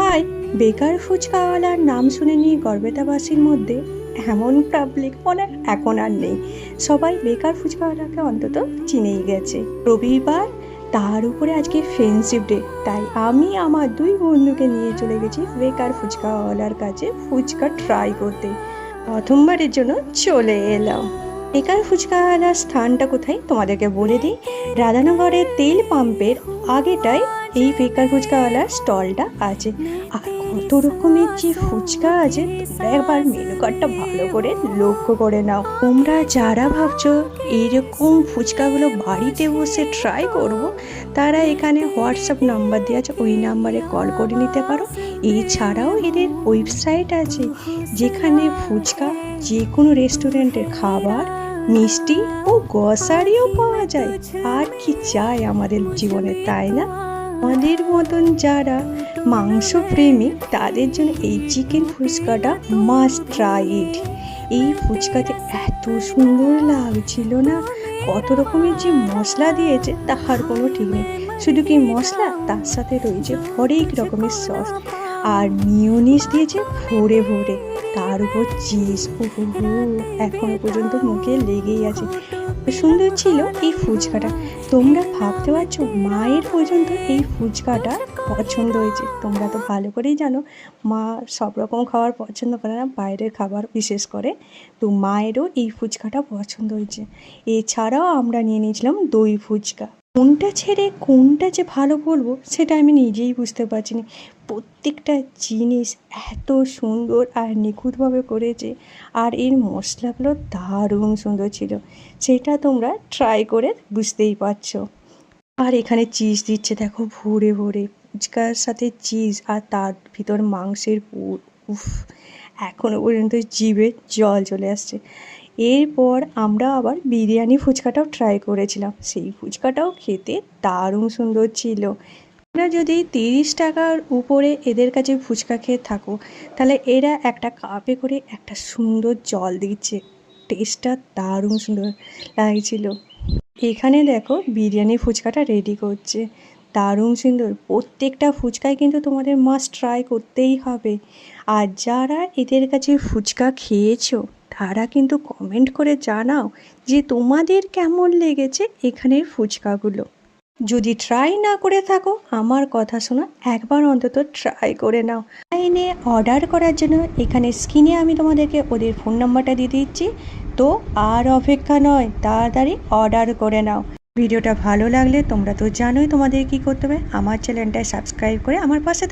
ভাই, বেকার ফুচকাওয়ালার নাম শুনে নিয়ে গড়বেতাবাসীর মধ্যে এমন পাবলিক মনে এখন আর নেই। সবাই বেকার ফুচকাওয়ালাকে অন্তত চিনেই গেছে। রবিবার, তার উপরে আজকে ফ্রেন্ডশিপ ডে, তাই আমি আমার দুই বন্ধুকে নিয়ে চলে গেছি বেকার ফুচকাওয়ালার কাছে ফুচকা ট্রাই করতে। প্রথমবারের জন্য চলে এলাম। বেকার ফুচকাওয়ালার স্থানটা কোথায় তোমাদেরকে বলে দিই। রাধানগরের তেল পাম্পের আগেটায় এই বেকার ফুচকাওয়ালার স্টলটা আছে। আর কত রকমের যে ফুচকা আছে, তোমরা একবার মেনু কার্ডটা ভালো করে লক্ষ্য করে নাও। তোমরা যারা ভাবছো এইরকম ফুচকাগুলো বাড়িতে বসে ট্রাই করব, তারা এখানে হোয়াটসঅ্যাপ নাম্বার দেওয়া আছে, ওই নাম্বারে কল করে নিতে পারো। এছাড়াও এদের ওয়েবসাইট আছে, যেখানে ফুচকা, যে কোনো রেস্টুরেন্টের খাবার, মিষ্টি ও গ্রসারিও পাওয়া যায়। আর কি চাই আমাদের জীবনে, তাই না? আমাদের মতন যারা মাংস প্রেমী, তাদের জন্য এই চিকেন ফুচকাটা মাস্ট ট্রাই ইট। এই ফুচকাতে এত সুন্দর লাগছিল না, কত রকমের যে মশলা দিয়েছে তাহার কোনো ঠিক নেই। শুধু কি মশলা, তার সাথে রয়েছে হরেক রকমের সস, আর মিয়োনিজ দিয়েছে ভরে ভরে, তার উপর চিজ। এখনো পর্যন্ত মুখে লেগেই আছে। সুন্দর ছিল এই ফুচকাটা। তোমরা ভাবতে পারছো, মায়ের পর্যন্ত এই ফুচকাটা পছন্দ হয়েছে। তোমরা তো ভালো করেই জানো, মা সব রকম খাবার পছন্দ করে না, বাইরের খাবার বিশেষ করে। তো মায়েরও এই ফুচকাটা পছন্দ হয়েছে। এছাড়াও আমরা নিয়ে নিয়েছিলাম দই ফুচকা। কোনটা ছেড়ে কোনটা যে ভালো বলবো সেটা আমি নিজেই বুঝতে পারছি না। প্রত্যেকটা জিনিস এত সুন্দর আর নিখুঁতভাবে করেছে, আর এর মশলাগুলো দারুণ সুন্দর ছিল। সেটা তোমরা ট্রাই করে বুঝতেই পারছো। আর এখানে চিজ দিচ্ছে দেখো ভরে ভরে, ফুচকার সাথে চিজ, আর তার ভিতর মাংসের পুর। উফ, এখনও পর্যন্ত জিভে জল চলে আসছে। এরপর আমরা আবার বিরিয়ানি ফুচকাটাও ট্রাই করেছিলাম। সেই ফুচকাটাও খেতে দারুণ সুন্দর ছিল। তোমরা যদি 30 টাকার উপরে এদের কাছে ফুচকা খেয়ে থাকো, তাহলে এরা একটা কাপে করে একটা সুন্দর জল দিচ্ছে। টেস্টটা দারুণ সুন্দর লাগছিল। এখানে দেখো বিরিয়ানি ফুচকাটা রেডি করছে, দারুণ সুন্দর। প্রত্যেকটা ফুচকাই কিন্তু তোমাদের মাস্ট ট্রাই করতেই হবে। আর যারা এদের কাছে ফুচকা খেয়েছো, তারা কিন্তু কমেন্ট করে জানাও যে তোমাদের কেমন লেগেছে এখানের ফুচকাগুলো। যদি ট্রাই না করে থাকো, আমার কথা শোনো, একবার অন্তত ট্রাই করে নাও। অনলাইনে অর্ডার করার জন্য এখানে স্ক্রিনে আমি তোমাদেরকে ওদের ফোন নাম্বারটা দিয়ে দিচ্ছি। তো আর অপেক্ষা নয়, তাড়াতাড়ি অর্ডার করে নাও। ভিডিওটা ভালো লাগলে তোমরা তো জানোই তোমাদের কি করতে হবে, আমার চ্যানেলটায় সাবস্ক্রাইব করে আমার পাশে থাকো।